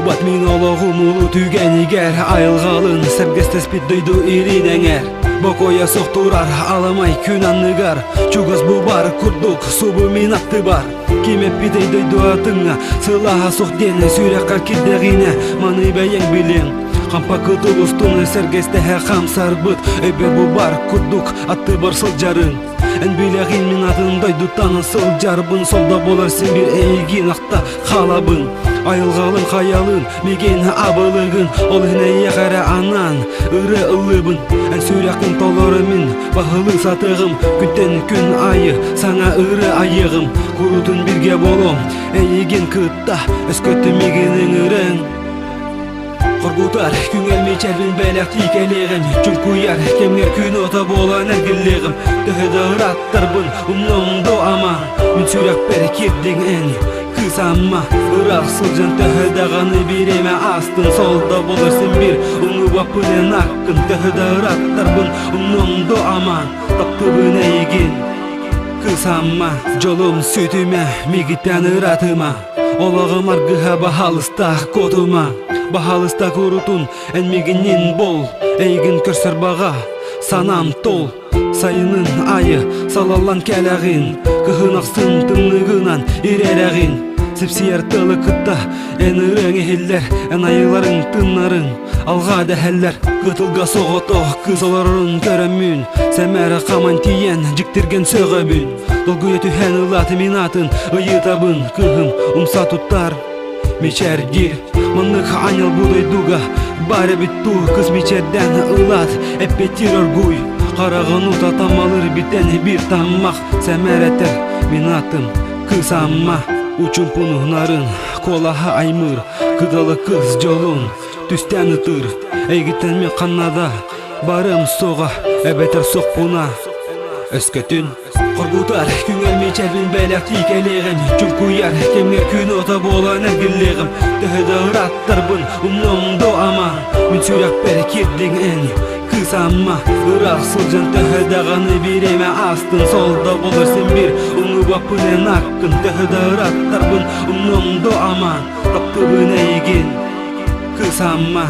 Кубат мин ологум улу түйгенигер, айылгалын сергестеспит дойду иринеңер. Бокоя соқтурар, аламай күн анныгар, чугас бубар, курдук, субу мин атты бар. Кимеп бидей дойду атыңа, сылаға соқ дене, сүйрекка кирдегине, маны бәйең билен. Кампа кытылыстың сергестеге камсар быт, өйбер бубар, курдук, атты бар сылжарын. Эн билегин мин атын дойду таны сылжарбын, солда болар сен бир эйгин акта халабын. Айылгалын хаялын, меген абылыгын, ол хинея кара анан, ыры ылыбын. Эн сүйректин толоры мин, бахылы сатыгым, күттен күн айы, саңа ыры айыгым. Курутун бирге болом, эйген кытта, өскөттү мегенин ырын. Коргутар, күңел мечербин бәләк тикелегім, чүнкуяр, кемгер күн ота болан әргілегім. Төхеді ұраттарбын, умномдо ама, мин сүйрек бәрі кепдің ән, кысамма. Ырақ сылжан төхеді ғаны биреме астын, солда болырсын бір, ұңы бапылен аққын. Төхеді ұраттарбын, умномдо ама, таптыбын әйген, кысамма. Жолым сөйтіме, мегіттен ыратыма, олағым аргыға бахалыста котыма. Бахалыста курутун, әнмегінен бол, әйгін көрсір баға, санам тол. Сайынын айы, салалан кәләғин, кығынақсын тымнығынан ирерәғин. Сепсияр тылы кытта, ән ұрың әхеллер, ән айыларын тыннарын, алға дәхәллер. Кытылға соғытоқ, кызыларын көрәмін, сәмәрі қаман тиен, жіктірген сөғөбін. Долгуя түхән ұлаты минатын, ұйытабын, кығым, ұмса тұттар, мечәрдер. Мынык анял будай дуга, бары битту, кыз мечерден ылат, әппетир оргуй. Қарағын ұта тамалыр битен бір таммақ, сәмәрәтер, минатым, кыз амма. Учун пунуғнарын, колаға аймыр, кыдалы кыз жолун, түстен ұтыр. Әйгіттен мен қаннада, барым соға, әбетер соқ пуна, өскөтін. Коргутар, күңел мечербин бәләк тикелегім, чүнкуяр, кемгер күн ота болан әргілегім. Төхеді ұраттарбын, умномдо ама, мин сүйрек бәрі кирдің ән, кысамма. Ырақ сылжан төхеді ғаны биреме астын, солда болырсын бір, ұңы бапылен аққын. Төхеді ұраттарбын, умномдо ама, таптыбын әйген, кысамма.